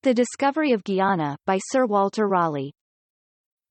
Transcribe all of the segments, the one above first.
The Discovery of Guiana, by Sir Walter Raleigh.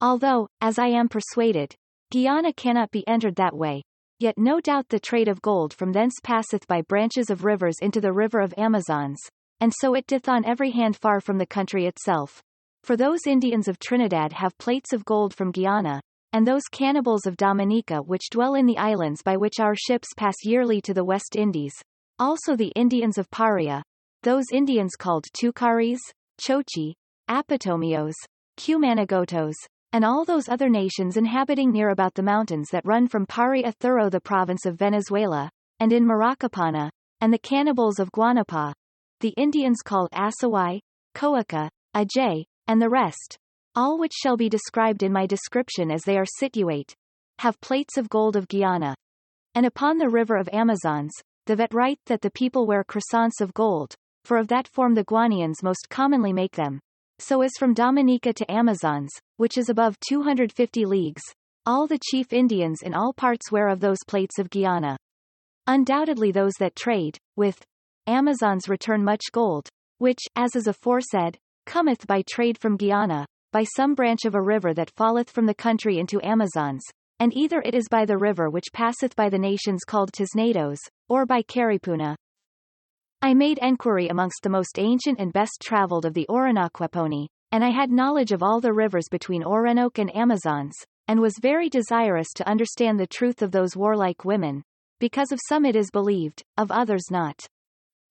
Although, as I am persuaded, Guiana cannot be entered that way, yet no doubt the trade of gold from thence passeth by branches of rivers into the river of Amazons, and so it doth on every hand far from the country itself. For those Indians of Trinidad have plates of gold from Guiana, and those cannibals of Dominica which dwell in the islands by which our ships pass yearly to the West Indies, also the Indians of Paria, those Indians called Tucaris, Chochi, Apatomios, Cumanagotos, and all those other nations inhabiting near about the mountains that run from Paria through the province of Venezuela, and in Maracapana, and the cannibals of Guanapa, the Indians called Asawai, Coaca, Ajay, and the rest, all which shall be described in my description as they are situate, have plates of gold of Guiana. And upon the river of Amazons, the vet write that the people wear croissants of gold, for of that form the Guanians most commonly make them. So as from Dominica to Amazons, which is above 250 leagues, all the chief Indians in all parts wear of those plates of Guiana. Undoubtedly those that trade with Amazons return much gold, which, as is aforesaid, cometh by trade from Guiana, by some branch of a river that falleth from the country into Amazons, and either it is by the river which passeth by the nations called Tisnados, or by Caripuna. I made enquiry amongst the most ancient and best travelled of the Orinoqueponi, and I had knowledge of all the rivers between Orinoco and Amazons, and was very desirous to understand the truth of those warlike women, because of some it is believed, of others not.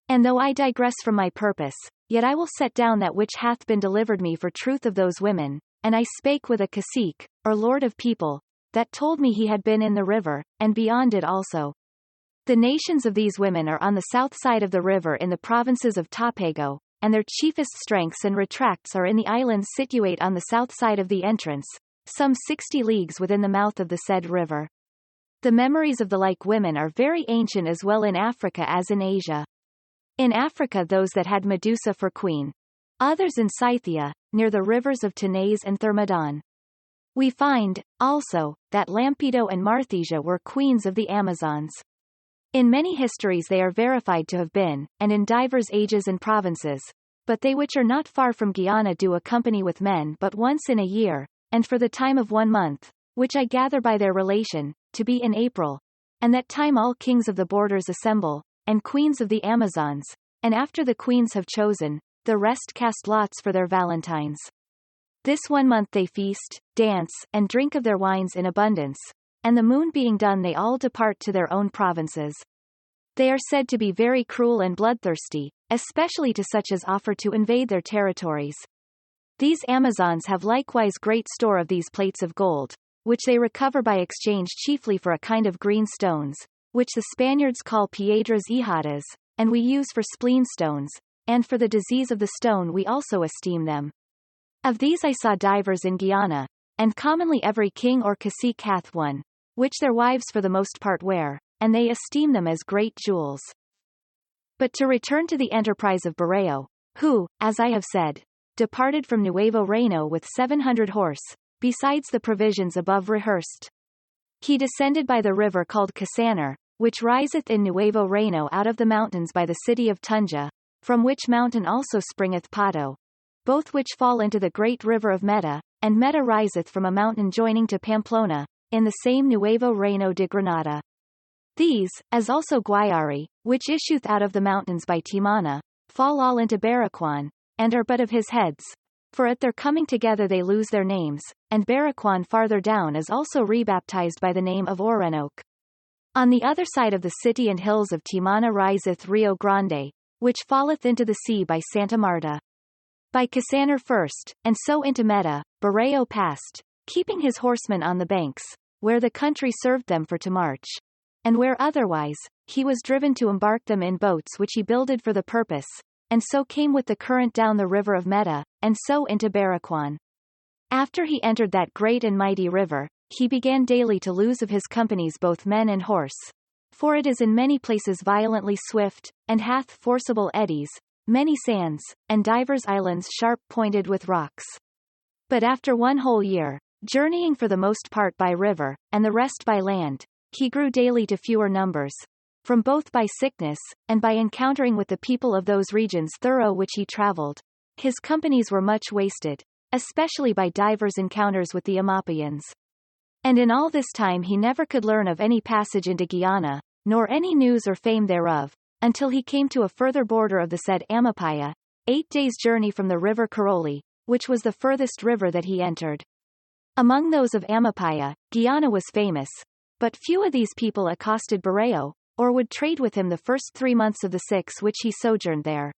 And though I digress from my purpose, yet I will set down that which hath been delivered me for truth of those women, and I spake with a cacique, or lord of people, that told me he had been in the river, and beyond it also. The nations of these women are on the south side of the river in the provinces of Topago, and their chiefest strengths and retracts are in the islands situate on the south side of the entrance, some 60 leagues within the mouth of the said river. The memories of the like women are very ancient as well in Africa as in Asia. In Africa those that had Medusa for queen. Others in Scythia, near the rivers of Tanais and Thermodon. We find, also, that Lampedo and Marthesia were queens of the Amazons. In many histories they are verified to have been, and in divers ages and provinces, but they which are not far from Guiana do accompany with men but once in a year, and for the time of 1 month, which I gather by their relation, to be in April, and that time all kings of the borders assemble, and queens of the Amazons, and after the queens have chosen, the rest cast lots for their valentines. This 1 month they feast, dance, and drink of their wines in abundance, and the moon being done they all depart to their own provinces. They are said to be very cruel and bloodthirsty, especially to such as offer to invade their territories. These Amazons have likewise great store of these plates of gold, which they recover by exchange chiefly for a kind of green stones, which the Spaniards call piedras hijadas, and we use for spleen stones, and for the disease of the stone we also esteem them. Of these I saw divers in Guiana, and commonly every king or cacique hath one, which their wives for the most part wear, and they esteem them as great jewels. But to return to the enterprise of Barreo, who, as I have said, departed from Nuevo Reino with 700 horse, besides the provisions above rehearsed. He descended by the river called Casanar, which riseth in Nuevo Reino out of the mountains by the city of Tunja, from which mountain also springeth Pato, both which fall into the great river of Meta, and Meta riseth from a mountain joining to Pamplona, in the same Nuevo Reino de Granada. These, as also Guayari, which issueth out of the mountains by Timana, fall all into Baraquan, and are but of his heads, for at their coming together they lose their names, and Baraquan farther down is also rebaptized by the name of Orinoco. On the other side of the city and hills of Timana riseth Rio Grande, which falleth into the sea by Santa Marta. By Casanar first, and so into Meta, Barreo passed, keeping his horsemen on the banks, where the country served them for to march, and where otherwise, he was driven to embark them in boats which he builded for the purpose, and so came with the current down the river of Meta, and so into Baraquan. After he entered that great and mighty river, he began daily to lose of his companies both men and horse, for it is in many places violently swift, and hath forcible eddies, many sands, and divers islands sharp-pointed with rocks. But after 1 whole year, journeying for the most part by river, and the rest by land, he grew daily to fewer numbers, from both by sickness, and by encountering with the people of those regions thorough which he travelled, his companies were much wasted, especially by divers encounters with the Amapians. And in all this time he never could learn of any passage into Guiana, nor any news or fame thereof, until he came to a further border of the said Amapaya, 8 days' journey from the river Caroli, which was the furthest river that he entered. Among those of Amapaya, Guiana was famous, but few of these people accosted Barreo, or would trade with him the first 3 months of the 6 which he sojourned there.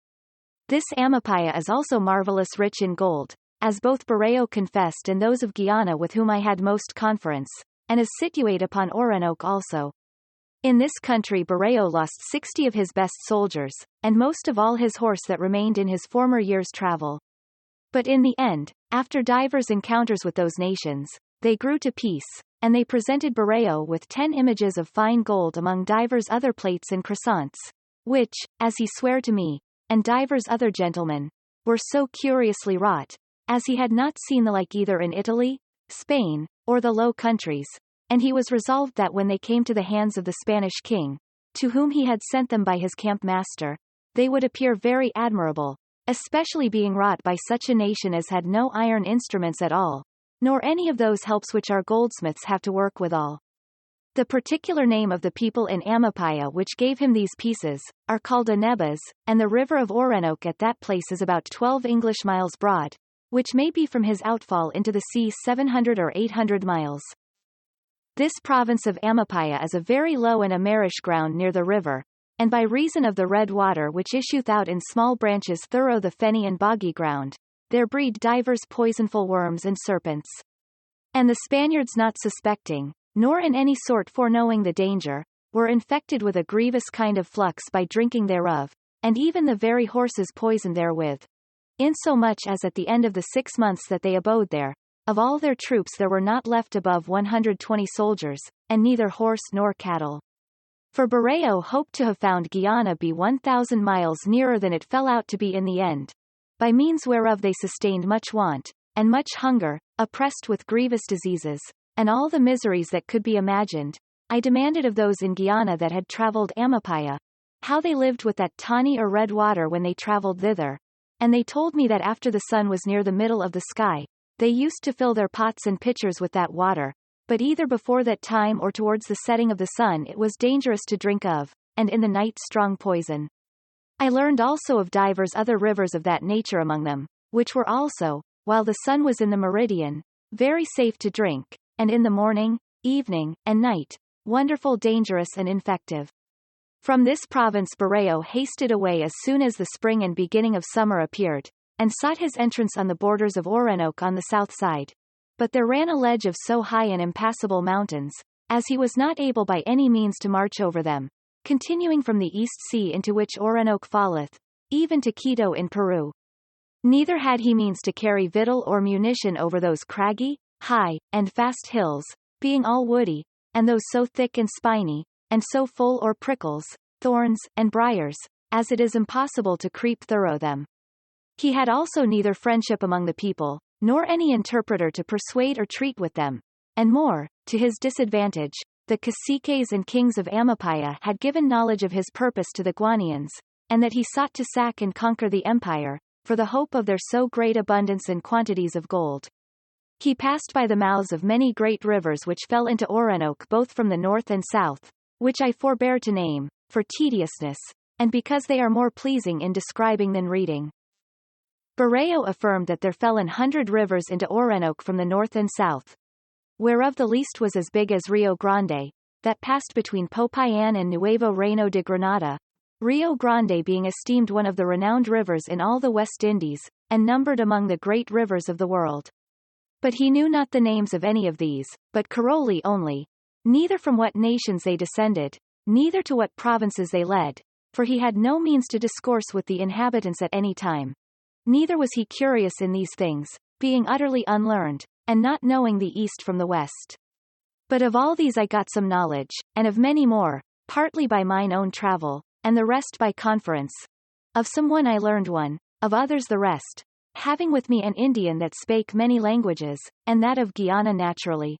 This Amapaya is also marvelous rich in gold, as both Barreo confessed and those of Guiana with whom I had most conference, and is situate upon Orinoco also. In this country Barreo lost 60 of his best soldiers, and most of all his horse that remained in his former year's travel. But in the end, after divers encounters with those nations, they grew to peace, and they presented Barreo with 10 images of fine gold among divers other plates and crescents, which, as he sware to me, and divers other gentlemen, were so curiously wrought, as he had not seen the like either in Italy, Spain, or the Low Countries, and he was resolved that when they came to the hands of the Spanish king, to whom he had sent them by his camp master, they would appear very admirable, especially being wrought by such a nation as had no iron instruments at all, nor any of those helps which our goldsmiths have to work withal. The particular name of the people in Amapaya which gave him these pieces, are called Anebas, and the river of Orinoco at that place is about 12 English miles broad, which may be from his outfall into the sea 700 or 800 miles. This province of Amapaya is a very low and a marish ground near the river, and by reason of the red water which issueth out in small branches thorough the fenny and boggy ground, there breed divers poisonful worms and serpents. And the Spaniards not suspecting, nor in any sort foreknowing the danger, were infected with a grievous kind of flux by drinking thereof, and even the very horses poisoned therewith. Insomuch as at the end of the 6 months that they abode there, of all their troops there were not left above 120 soldiers, and neither horse nor cattle. For Barreo hoped to have found Guiana be 1,000 miles nearer than it fell out to be in the end, by means whereof they sustained much want, and much hunger, oppressed with grievous diseases, and all the miseries that could be imagined. I demanded of those in Guiana that had travelled Amapaya, how they lived with that tawny or red water when they travelled thither, and they told me that after the sun was near the middle of the sky, they used to fill their pots and pitchers with that water, but either before that time or towards the setting of the sun it was dangerous to drink of, and in the night strong poison. I learned also of divers other rivers of that nature among them, which were also, while the sun was in the meridian, very safe to drink, and in the morning, evening, and night, wonderful dangerous and infective. From this province Barreo hasted away as soon as the spring and beginning of summer appeared, and sought his entrance on the borders of Orinoco on the south side. But there ran a ledge of so high and impassable mountains, as he was not able by any means to march over them, continuing from the East Sea into which Orinoco falleth, even to Quito in Peru. Neither had he means to carry victual or munition over those craggy, high, and fast hills, being all woody, and those so thick and spiny, and so full or prickles, thorns, and briars, as it is impossible to creep through them. He had also neither friendship among the people, nor any interpreter to persuade or treat with them, and more, to his disadvantage, the caciques and kings of Amapaya had given knowledge of his purpose to the Guianians, and that he sought to sack and conquer the empire, for the hope of their so great abundance and quantities of gold. He passed by the mouths of many great rivers which fell into Orinoco both from the north and south, which I forbear to name, for tediousness, and because they are more pleasing in describing than reading. Barreo affirmed that there fell 100 rivers into Orinoco from the north and south, whereof the least was as big as Rio Grande, that passed between Popayan and Nuevo Reino de Granada, Rio Grande being esteemed one of the renowned rivers in all the West Indies, and numbered among the great rivers of the world. But he knew not the names of any of these, but Caroli only, neither from what nations they descended, neither to what provinces they led, for he had no means to discourse with the inhabitants at any time. Neither was he curious in these things, being utterly unlearned, and not knowing the east from the west. But of all these I got some knowledge, and of many more, partly by mine own travel, and the rest by conference. Of some one I learned one, of others the rest, having with me an Indian that spake many languages, and that of Guiana naturally.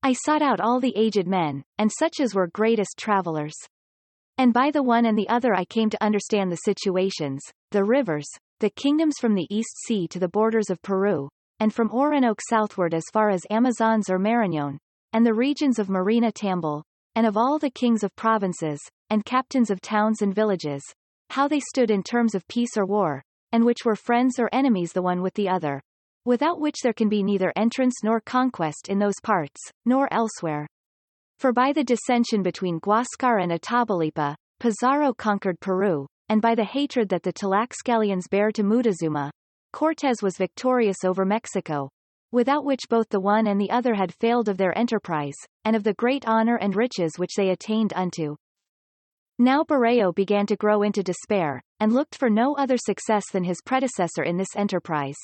I sought out all the aged men, and such as were greatest travellers. And by the one and the other I came to understand the situations, the rivers, the kingdoms from the East Sea to the borders of Peru, and from Orinoco southward as far as Amazons or Marañón, and the regions of Marina Tambal, and of all the kings of provinces, and captains of towns and villages, how they stood in terms of peace or war, and which were friends or enemies the one with the other, without which there can be neither entrance nor conquest in those parts, nor elsewhere. For by the dissension between Huáscar and Atabalpa, Pizarro conquered Peru, and by the hatred that the Tlaxcalians bare to Moctezuma, Cortés was victorious over Mexico, without which both the one and the other had failed of their enterprise, and of the great honor and riches which they attained unto. Now Berreo began to grow into despair, and looked for no other success than his predecessor in this enterprise,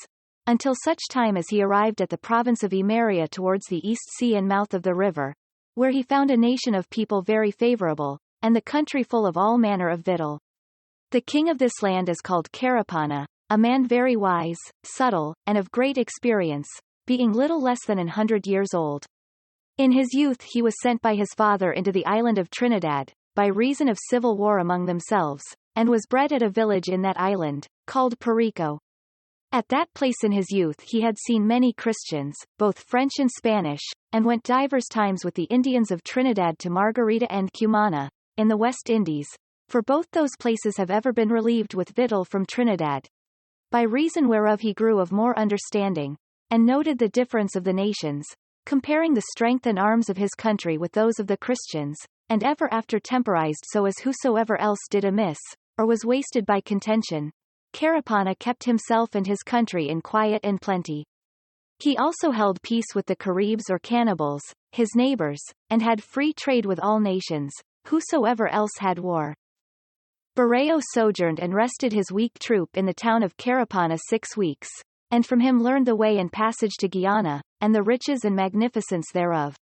until such time as he arrived at the province of Imeria towards the East Sea and mouth of the river, where he found a nation of people very favorable, and the country full of all manner of victual. The king of this land is called Carapana, a man very wise, subtle, and of great experience, being little less than 100 years old. In his youth he was sent by his father into the island of Trinidad, by reason of civil war among themselves, and was bred at a village in that island, called Perico. At that place in his youth he had seen many Christians, both French and Spanish, and went divers times with the Indians of Trinidad to Margarita and Cumana, in the West Indies, for both those places have ever been relieved with victual from Trinidad. By reason whereof he grew of more understanding, and noted the difference of the nations, comparing the strength and arms of his country with those of the Christians, and ever after temporized so as whosoever else did amiss, or was wasted by contention, Carapana kept himself and his country in quiet and plenty. He also held peace with the Caribs or cannibals, his neighbors, and had free trade with all nations, whosoever else had war. Berreo sojourned and rested his weak troop in the town of Carapana 6 weeks, and from him learned the way and passage to Guiana, and the riches and magnificence thereof.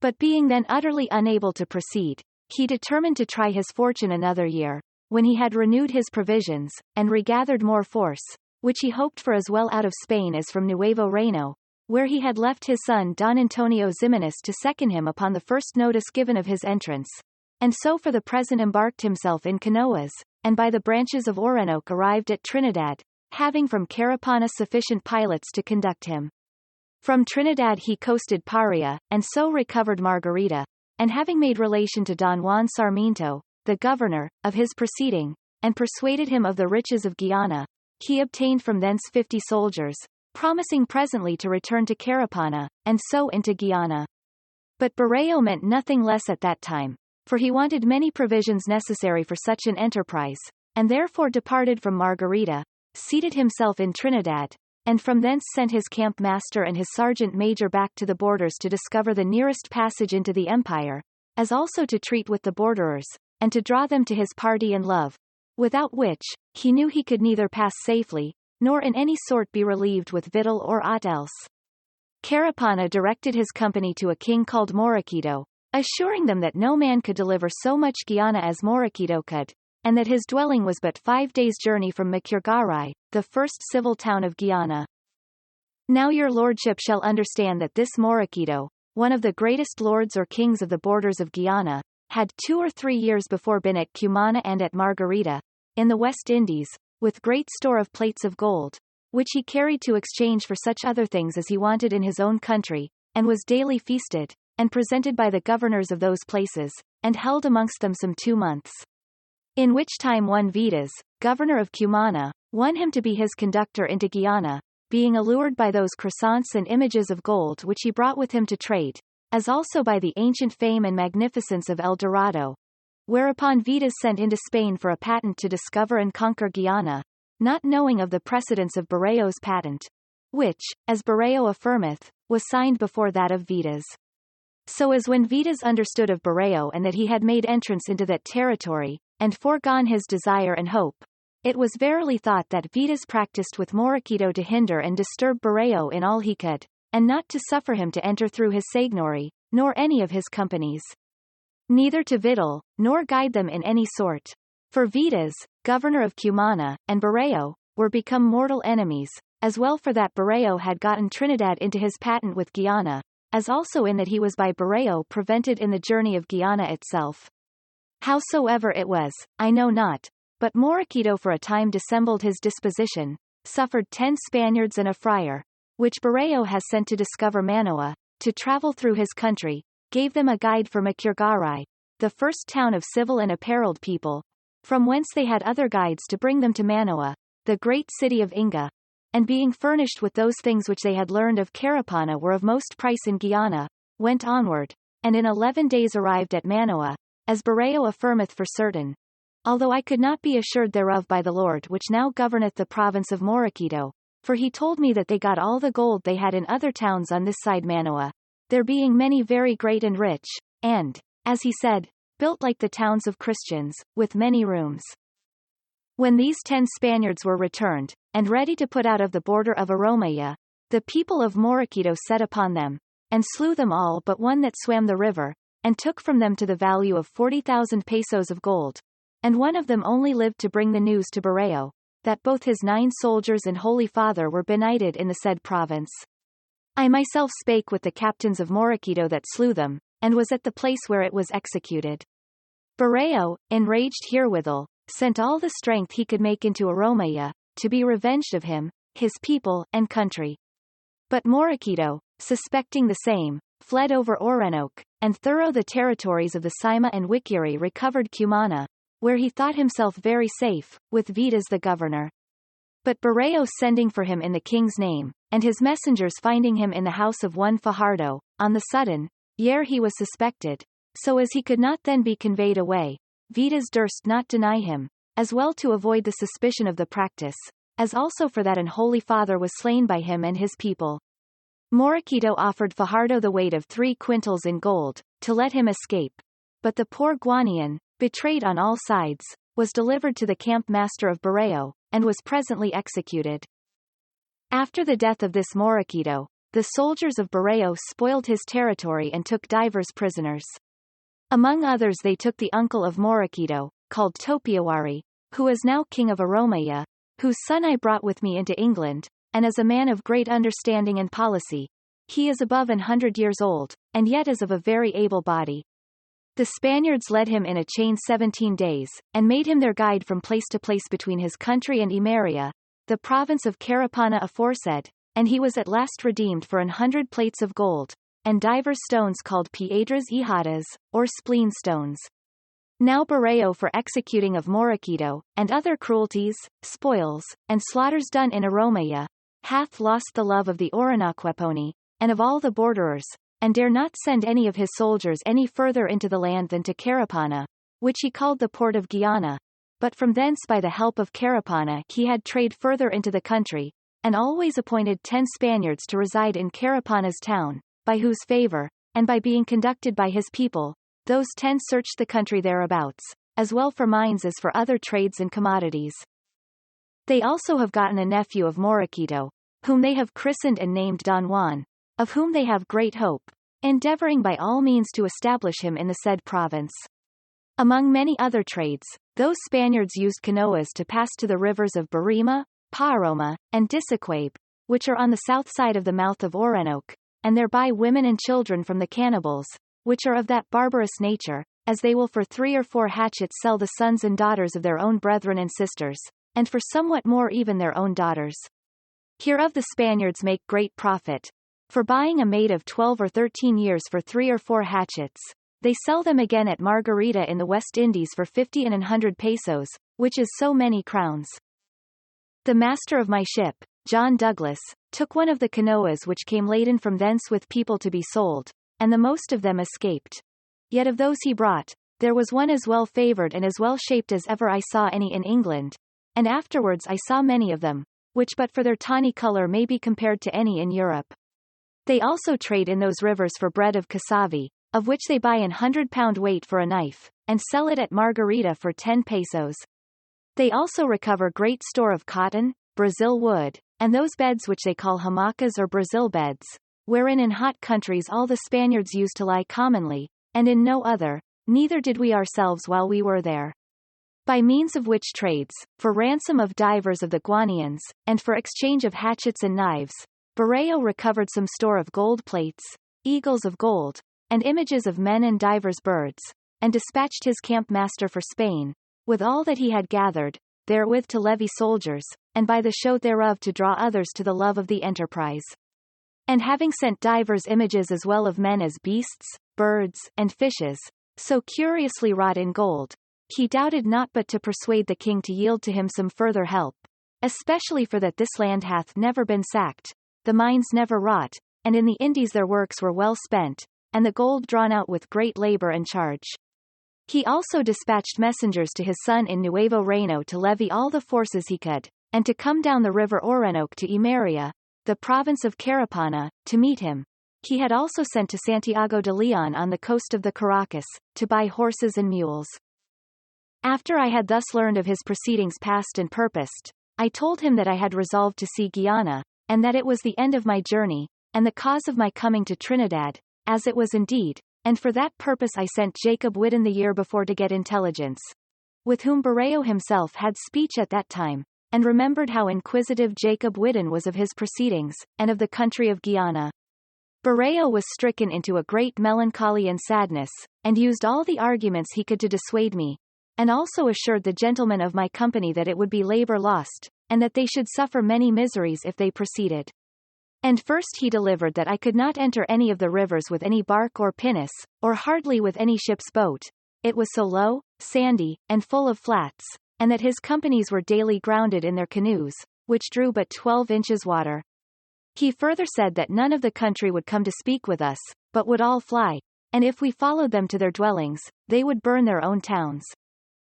But being then utterly unable to proceed, he determined to try his fortune another year, when he had renewed his provisions, and regathered more force, which he hoped for as well out of Spain as from Nuevo Reino, where he had left his son Don Antonio Ximenes to second him upon the first notice given of his entrance, and so for the present embarked himself in canoas, and by the branches of Orinoco arrived at Trinidad, having from Carapana sufficient pilots to conduct him. From Trinidad he coasted Paria, and so recovered Margarita, and having made relation to Don Juan Sarmiento, the governor, of his proceeding, and persuaded him of the riches of Guiana, he obtained from thence 50 soldiers, promising presently to return to Carapana, and so into Guiana. But Berreo meant nothing less at that time, for he wanted many provisions necessary for such an enterprise, and therefore departed from Margarita, seated himself in Trinidad, and from thence sent his camp master and his sergeant major back to the borders to discover the nearest passage into the empire, as also to treat with the borderers, and to draw them to his party and love, without which, he knew he could neither pass safely, nor in any sort be relieved with victual or aught else. Carapana directed his company to a king called Moraquito, assuring them that no man could deliver so much Guiana as Moraquito could, and that his dwelling was but 5 days' journey from Macurgaray, the first civil town of Guiana. Now your lordship shall understand that this Moraquito, one of the greatest lords or kings of the borders of Guiana, had 2 or 3 years before been at Cumana and at Margarita, in the West Indies, with great store of plates of gold, which he carried to exchange for such other things as he wanted in his own country, and was daily feasted, and presented by the governors of those places, and held amongst them some 2 months. In which time one Vidas, governor of Cumana, won him to be his conductor into Guiana, being allured by those croissants and images of gold which he brought with him to trade, as also by the ancient fame and magnificence of El Dorado. Whereupon Vidas sent into Spain for a patent to discover and conquer Guiana, not knowing of the precedence of Berreo's patent, which, as Berreo affirmeth, was signed before that of Vidas. So as when Vidas understood of Berreo and that he had made entrance into that territory, and foregone his desire and hope, it was verily thought that Vidas practiced with Moraquito to hinder and disturb Berreo in all he could, and not to suffer him to enter through his seigniory, nor any of his companies. Neither to victual, nor guide them in any sort. For Vidas, governor of Cumana, and Berreo, were become mortal enemies, as well for that Berreo had gotten Trinidad into his patent with Guiana, as also in that he was by Berreo prevented in the journey of Guiana itself. Howsoever it was, I know not, but Moroquito for a time dissembled his disposition, suffered 10 Spaniards and a friar, which Barreiro has sent to discover Manoa, to travel through his country, gave them a guide for Macurgaray, the first town of civil and apparelled people, from whence they had other guides to bring them to Manoa, the great city of Inga, and being furnished with those things which they had learned of Carapana were of most price in Guiana, went onward, and in 11 days arrived at Manoa, as Barreiro affirmeth for certain, although I could not be assured thereof by the Lord which now governeth the province of Moroquito, for he told me that they got all the gold they had in other towns on this side Manoa, there being many very great and rich, and, as he said, built like the towns of Christians, with many rooms. When these 10 Spaniards were returned, and ready to put out of the border of Aromaya, the people of Moroquito set upon them, and slew them all but one that swam the river, and took from them to the value of 40,000 pesos of gold, and one of them only lived to bring the news to Barreiro, that both his 9 soldiers and holy father were benighted in the said province. I myself spake with the captains of Moroquito that slew them, and was at the place where it was executed. Barreiro, enraged herewithal, sent all the strength he could make into Aromaya, to be revenged of him, his people, and country. But Moroquito, suspecting the same, fled over Orinoque, and thorough the territories of the Saima and Wikiri recovered Cumana, where he thought himself very safe, with Vitas the governor. But Barreiro sending for him in the king's name, and his messengers finding him in the house of one Fajardo, on the sudden, ere he was suspected, so as he could not then be conveyed away, Vitas durst not deny him, as well to avoid the suspicion of the practice, as also for that an holy father was slain by him and his people. Moroquito offered Fajardo the weight of 3 quintals in gold, to let him escape, but the poor Guanian, betrayed on all sides, was delivered to the camp master of Barreiro, and was presently executed. After the death of this Moroquito, the soldiers of Barreiro spoiled his territory and took divers prisoners. Among others they took the uncle of Moroquito, called Topiawari, who is now king of Aromaya, whose son I brought with me into England, and is a man of great understanding and policy. He is above 100 years old, and yet is of a very able body. The Spaniards led him in a chain 17 days, and made him their guide from place to place between his country and Imeria, the province of Carapana aforesaid, and he was at last redeemed for 100 plates of gold, and divers stones called piedras hijadas, or spleen stones. Now Barreiro for executing of Moroquito, and other cruelties, spoils, and slaughters done in Aromaya, hath lost the love of the Orinoqueponi, and of all the borderers, and dare not send any of his soldiers any further into the land than to Carapana, which he called the port of Guiana, but from thence by the help of Carapana he had trade further into the country, and always appointed 10 Spaniards to reside in Carapana's town, by whose favor, and by being conducted by his people, those 10 searched the country thereabouts, as well for mines as for other trades and commodities. They also have gotten a nephew of Moroquito, whom they have christened and named Don Juan, of whom they have great hope, endeavoring by all means to establish him in the said province. Among many other trades, those Spaniards used canoas to pass to the rivers of Barima, Paaroma, and Disaquabe, which are on the south side of the mouth of Orinoque, and thereby women and children from the cannibals, which are of that barbarous nature, as they will for 3 or 4 hatchets sell the sons and daughters of their own brethren and sisters, and for somewhat more even their own daughters. Hereof the Spaniards make great profit, for buying a maid of 12 or 13 years for 3 or 4 hatchets, they sell them again at Margarita in the West Indies for 50 and 100 pesos, which is so many crowns. The master of my ship, John Douglas, took one of the canoas which came laden from thence with people to be sold, and the most of them escaped. Yet of those he brought, there was one as well favoured and as well shaped as ever I saw any in England, and afterwards I saw many of them, which but for their tawny colour may be compared to any in Europe. They also trade in those rivers for bread of cassavi, of which they buy an 100-pound weight for a knife, and sell it at Margarita for 10 pesos. They also recover great store of cotton, Brazil wood, and those beds which they call hamacas or Brazil beds, wherein in hot countries all the Spaniards used to lie commonly, and in no other, neither did we ourselves while we were there. By means of which trades, for ransom of divers of the Guanians, and for exchange of hatchets and knives, Barreiro recovered some store of gold plates, eagles of gold, and images of men and divers birds, and dispatched his camp master for Spain, with all that he had gathered, therewith to levy soldiers, and by the show thereof to draw others to the love of the enterprise. And having sent divers images as well of men as beasts, birds, and fishes, so curiously wrought in gold, he doubted not but to persuade the king to yield to him some further help, especially for that this land hath never been sacked, the mines never wrought, and in the Indies their works were well spent, and the gold drawn out with great labor and charge. He also dispatched messengers to his son in Nuevo Reino to levy all the forces he could, and to come down the river Orinoco to Imeria, the province of Carapana, to meet him. He had also sent to Santiago de Leon on the coast of the Caracas, to buy horses and mules. After I had thus learned of his proceedings past and purposed, I told him that I had resolved to see Guiana, and that it was the end of my journey, and the cause of my coming to Trinidad, as it was indeed, and for that purpose I sent Jacob Whiddon the year before to get intelligence, with whom Barreo himself had speech at that time, and remembered how inquisitive Jacob Whiddon was of his proceedings, and of the country of Guiana. Barreo was stricken into a great melancholy and sadness, and used all the arguments he could to dissuade me, and also assured the gentlemen of my company that it would be labor lost, and that they should suffer many miseries if they proceeded. And first he delivered that I could not enter any of the rivers with any bark or pinnace, or hardly with any ship's boat, it was so low, sandy, and full of flats, and that his companies were daily grounded in their canoes, which drew but 12 inches water. He further said that none of the country would come to speak with us, but would all fly, and if we followed them to their dwellings, they would burn their own towns.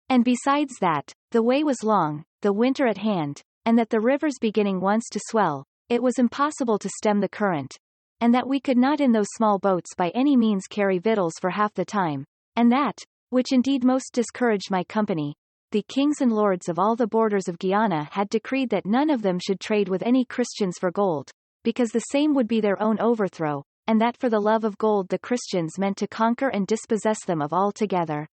And besides that, the way was long, the winter at hand, and that the rivers beginning once to swell, it was impossible to stem the current, and that we could not in those small boats by any means carry victuals for half the time, and that, which indeed most discouraged my company, the kings and lords of all the borders of Guiana had decreed that none of them should trade with any Christians for gold, because the same would be their own overthrow, and that for the love of gold the Christians meant to conquer and dispossess them of all together.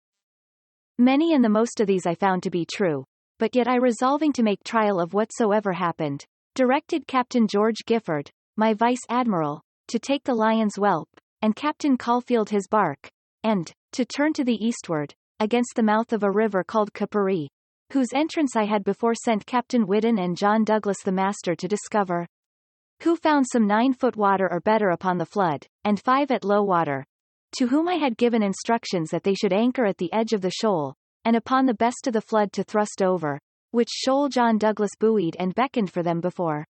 Many and the most of these I found to be true, but yet I resolving to make trial of whatsoever happened, directed Captain George Gifford, my vice-admiral, to take the Lion's Whelp, and Captain Caulfield his bark, and, to turn to the eastward, against the mouth of a river called Capari, whose entrance I had before sent Captain Whiddon and John Douglas the master to discover, who found some 9 foot water or better upon the flood, and 5 at low water, to whom I had given instructions that they should anchor at the edge of the shoal, and upon the best of the flood to thrust over, which shoal John Douglas buoyed and beckoned for them before.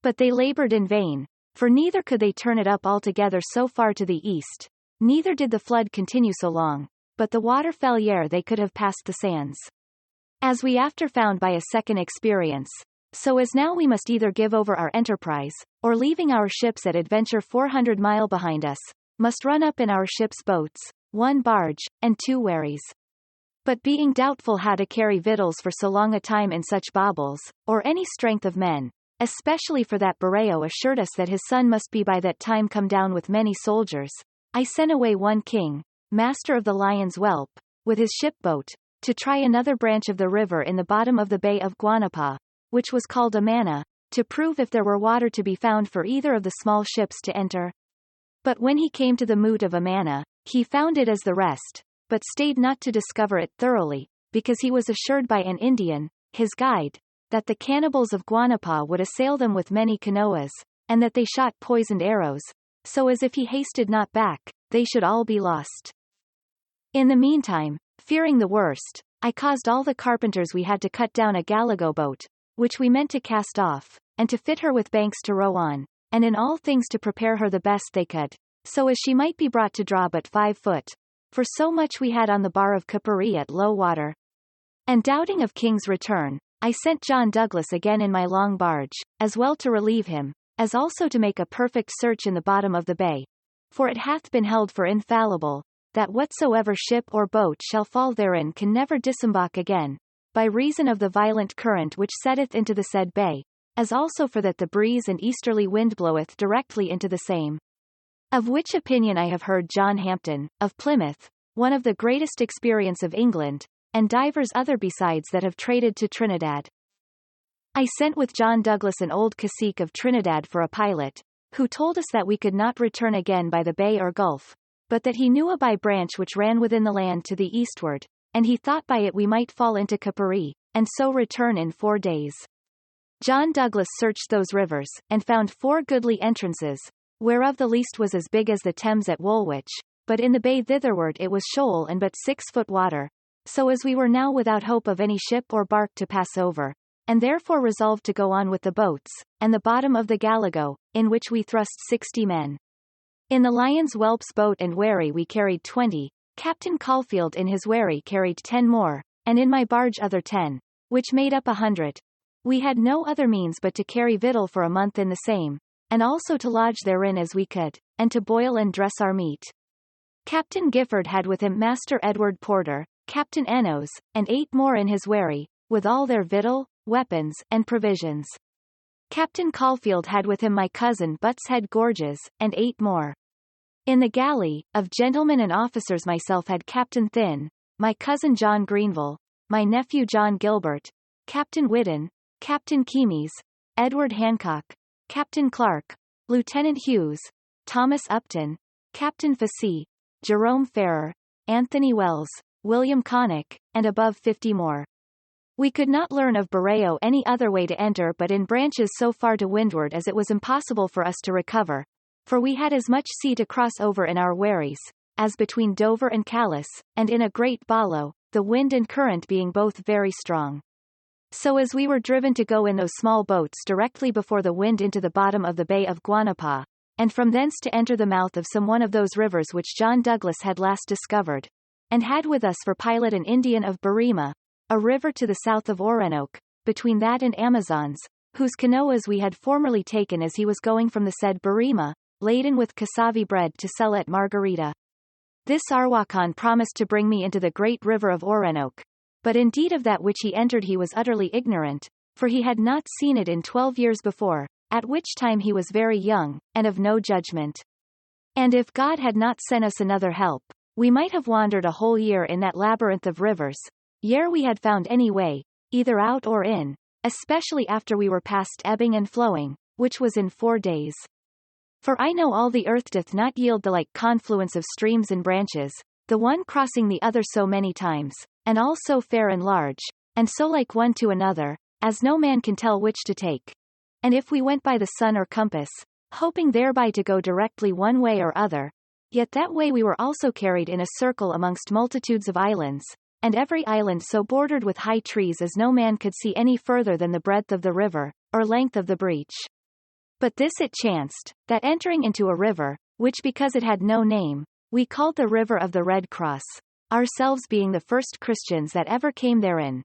But they labored in vain, for neither could they turn it up altogether so far to the east, neither did the flood continue so long, but the water fell ere they could have passed the sands. As we after found by a second experience, so as now we must either give over our enterprise, or leaving our ships at adventure 400 mile behind us, must run up in our ship's boats, 1 barge, and 2 wherries. But being doubtful how to carry victuals for so long a time in such baubles, or any strength of men, especially for that Barreo assured us that his son must be by that time come down with many soldiers, I sent away one king, master of the Lion's Whelp, with his ship-boat, to try another branch of the river in the bottom of the bay of Guanapa, which was called Amana, to prove if there were water to be found for either of the small ships to enter. But when he came to the moot of Amana, he found it as the rest, but stayed not to discover it thoroughly, because he was assured by an Indian, his guide, that the cannibals of Guanapa would assail them with many canoas, and that they shot poisoned arrows, so as if he hasted not back, they should all be lost. In the meantime, fearing the worst, I caused all the carpenters we had to cut down a galago boat, which we meant to cast off, and to fit her with banks to row on, and in all things to prepare her the best they could, so as she might be brought to draw but 5 foot, for so much we had on the bar of Capari at low water. And doubting of King's return, I sent John Douglas again in my long barge, as well to relieve him, as also to make a perfect search in the bottom of the bay. For it hath been held for infallible, that whatsoever ship or boat shall fall therein can never disembark again, by reason of the violent current which setteth into the said bay, as also for that the breeze and easterly wind bloweth directly into the same. Of which opinion I have heard John Hampton, of Plymouth, one of the greatest experience of England, and divers other besides that have traded to Trinidad. I sent with John Douglas an old cacique of Trinidad for a pilot, who told us that we could not return again by the bay or gulf, but that he knew a by branch which ran within the land to the eastward, and he thought by it we might fall into Capri, and so return in 4 days. John Douglas searched those rivers, and found 4 goodly entrances, whereof the least was as big as the Thames at Woolwich, but in the bay thitherward it was shoal and but 6 foot water, so as we were now without hope of any ship or bark to pass over, and therefore resolved to go on with the boats, and the bottom of the Galago, in which we thrust 60 men. In the Lion's Whelp's boat and wherry we carried 20, Captain Caulfield in his wherry carried 10 more, and in my barge other 10, which made up 100. We had no other means but to carry victual for a month in the same, and also to lodge therein as we could, and to boil and dress our meat. Captain Gifford had with him Master Edward Porter, Captain Enos, and 8 more in his wherry, with all their victual, weapons, and provisions. Captain Caulfield had with him my cousin Butts Head Gorges, and 8 more. In the galley, of gentlemen and officers myself had Captain Thynne, my cousin John Greenville, my nephew John Gilbert, Captain Whiddon, Captain Keymes, Edward Hancock, Captain Clark, Lieutenant Hughes, Thomas Upton, Captain Facy, Jerome Ferrer, Anthony Wells, William Connick, and above 50 more. We could not learn of Borreo any other way to enter but in branches so far to windward as it was impossible for us to recover, for we had as much sea to cross over in our wherries, as between Dover and Calais, and in a great ballo, the wind and current being both very strong. So as we were driven to go in those small boats directly before the wind into the bottom of the Bay of Guanapa, and from thence to enter the mouth of some one of those rivers which John Douglas had last discovered, and had with us for pilot an Indian of Barima, a river to the south of Orinoque, between that and Amazons, whose canoas we had formerly taken as he was going from the said Barima, laden with cassave bread to sell at Margarita. This Arwakan promised to bring me into the great river of Orinoque, but indeed of that which he entered he was utterly ignorant, for he had not seen it in 12 years before, at which time he was very young, and of no judgment. And if God had not sent us another help, we might have wandered a whole year in that labyrinth of rivers, ere we had found any way, either out or in, especially after we were past ebbing and flowing, which was in 4 days. For I know all the earth doth not yield the like confluence of streams and branches, the one crossing the other so many times, and all so fair and large, and so like one to another, as no man can tell which to take. And if we went by the sun or compass, hoping thereby to go directly one way or other, yet that way we were also carried in a circle amongst multitudes of islands, and every island so bordered with high trees as no man could see any further than the breadth of the river, or length of the breach. But this it chanced, that entering into a river, which because it had no name, we called the River of the Red Cross, ourselves being the first Christians that ever came therein,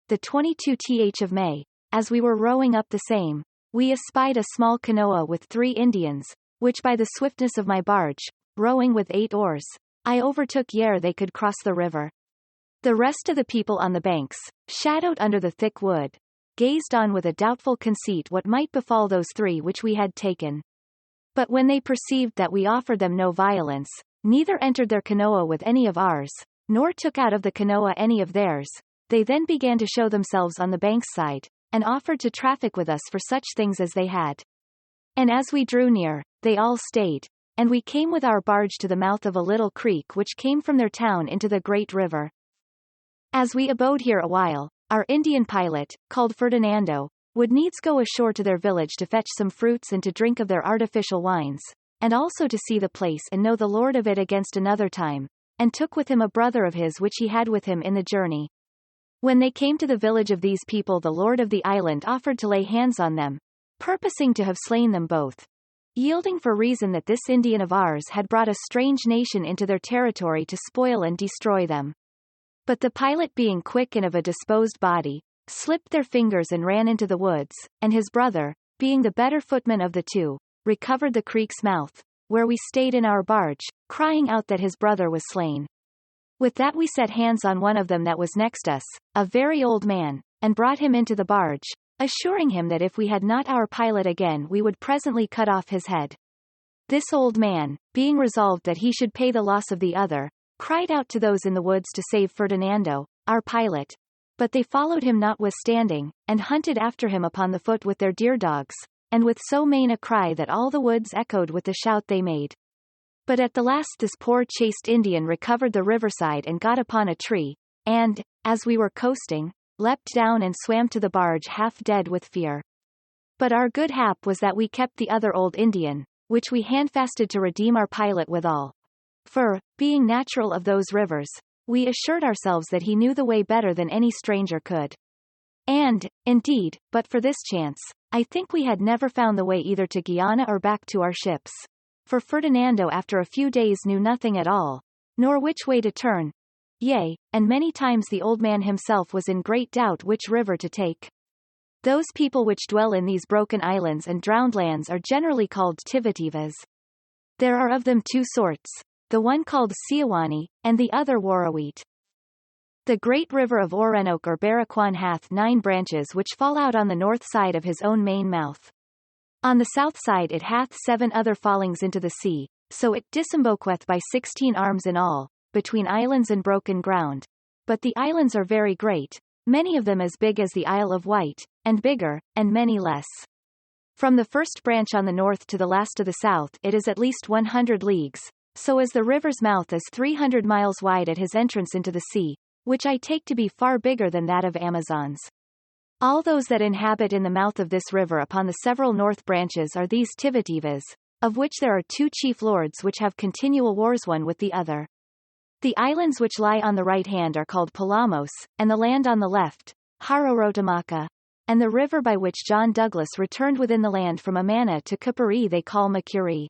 the 22th of May, as we were rowing up the same, we espied a small canoa with 3 Indians, which by the swiftness of my barge, rowing with 8 oars, I overtook ere they could cross the river. The rest of the people on the banks, shadowed under the thick wood, gazed on with a doubtful conceit what might befall those 3 which we had taken. But when they perceived that we offered them no violence, neither entered their canoa with any of ours, nor took out of the canoa any of theirs, they then began to show themselves on the bank's side, and offered to traffic with us for such things as they had. And as we drew near, they all stayed, and we came with our barge to the mouth of a little creek which came from their town into the great river. As we abode here a while, our Indian pilot, called Ferdinando, would needs go ashore to their village to fetch some fruits and to drink of their artificial wines, and also to see the place and know the lord of it against another time, and took with him a brother of his which he had with him in the journey. When they came to the village of these people the lord of the island offered to lay hands on them, purposing to have slain them both, yielding for reason that this Indian of ours had brought a strange nation into their territory to spoil and destroy them. But the pilot being quick and of a disposed body, slipped their fingers and ran into the woods, and his brother, being the better footman of the 2, recovered the creek's mouth, where we stayed in our barge, crying out that his brother was slain. With that we set hands on one of them that was next us, a very old man, and brought him into the barge, assuring him that if we had not our pilot again we would presently cut off his head. This old man, being resolved that he should pay the loss of the other, cried out to those in the woods to save Ferdinando, our pilot, but they followed him notwithstanding, and hunted after him upon the foot with their deer dogs, and with so main a cry that all the woods echoed with the shout they made. But at the last this poor chaste Indian recovered the riverside and got upon a tree, and, as we were coasting, leapt down and swam to the barge half dead with fear. But our good hap was that we kept the other old Indian, which we handfasted to redeem our pilot withal. For, being natural of those rivers, we assured ourselves that he knew the way better than any stranger could. And, indeed, but for this chance, I think we had never found the way either to Guiana or back to our ships. For Ferdinando after a few days knew nothing at all, nor which way to turn. Yea, and many times the old man himself was in great doubt which river to take. Those people which dwell in these broken islands and drowned lands are generally called Tivitivas. There are of them two sorts, the one called Siawani, and the other Warawit. The great river of Orinoco or Baraquan hath 9 branches which fall out on the north side of his own main mouth. On the south side it hath 7 other fallings into the sea, so it disembowqueth by 16 arms in all, between islands and broken ground. But the islands are very great, many of them as big as the Isle of Wight, and bigger, and many less. From the first branch on the north to the last of the south it is at least 100 leagues, so as the river's mouth is 300 miles wide at his entrance into the sea, which I take to be far bigger than that of Amazon's. All those that inhabit in the mouth of this river upon the several north branches are these Tivitivas, of which there are 2 chief lords which have continual wars one with the other. The islands which lie on the right hand are called Palamos, and the land on the left, Harorotamaka, and the river by which John Douglas returned within the land from Amana to Capari they call Macuri.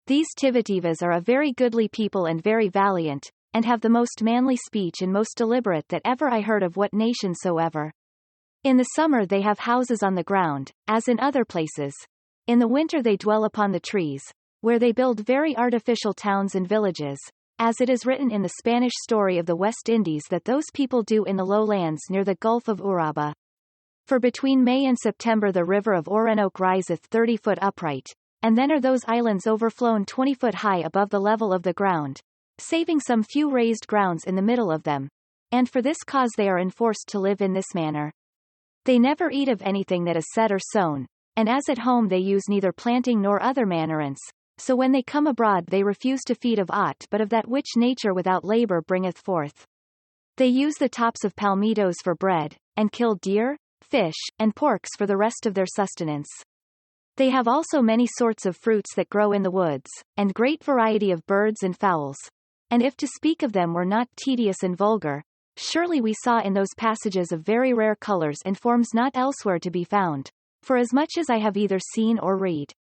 These Tivitivas are a very goodly people and very valiant, and have the most manly speech and most deliberate that ever I heard of what nation soever. In the summer they have houses on the ground, as in other places. In the winter they dwell upon the trees, where they build very artificial towns and villages, as it is written in the Spanish story of the West Indies that those people do in the lowlands near the Gulf of Uraba. For between May and September the river of Orinoco riseth 30 foot upright, and then are those islands overflown 20 foot high above the level of the ground, saving some few raised grounds in the middle of them, and for this cause they are enforced to live in this manner. They never eat of anything that is set or sown, and as at home they use neither planting nor other mannerance, so when they come abroad they refuse to feed of aught but of that which nature without labour bringeth forth. They use the tops of palmitos for bread, and kill deer, fish, and porks for the rest of their sustenance. They have also many sorts of fruits that grow in the woods, and great variety of birds and fowls. And if to speak of them were not tedious and vulgar, surely we saw in those passages of very rare colours and forms not elsewhere to be found, for as much as I have either seen or read.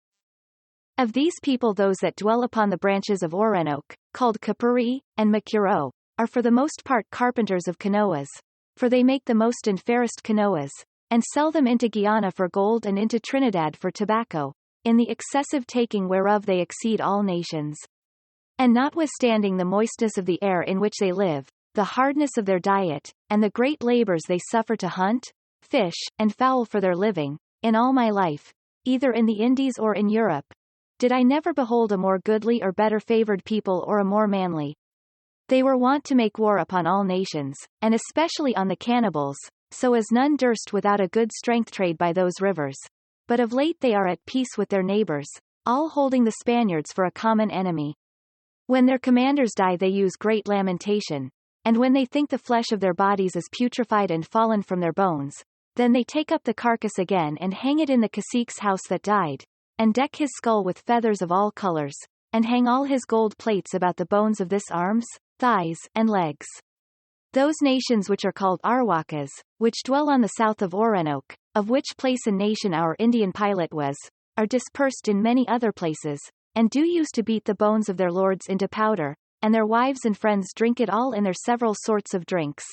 Of these people those that dwell upon the branches of Orinoco, called Capari, and Macuro, are for the most part carpenters of canoas, for they make the most and fairest canoas, and sell them into Guiana for gold and into Trinidad for tobacco, in the excessive taking whereof they exceed all nations. And notwithstanding the moistness of the air in which they live, the hardness of their diet, and the great labours they suffer to hunt, fish, and fowl for their living, in all my life, either in the Indies or in Europe, did I never behold a more goodly or better favoured people or a more manly. They were wont to make war upon all nations, and especially on the cannibals, so as none durst without a good strength trade by those rivers. But of late they are at peace with their neighbours, all holding the Spaniards for a common enemy. When their commanders die they use great lamentation, and when they think the flesh of their bodies is putrefied and fallen from their bones, then they take up the carcass again and hang it in the cacique's house that died, and deck his skull with feathers of all colours, and hang all his gold plates about the bones of this arms, thighs, and legs. Those nations which are called Arwakas, which dwell on the south of Orinoco, of which place and nation our Indian pilot was, are dispersed in many other places, and do use to beat the bones of their lords into powder, and their wives and friends drink it all in their several sorts of drinks.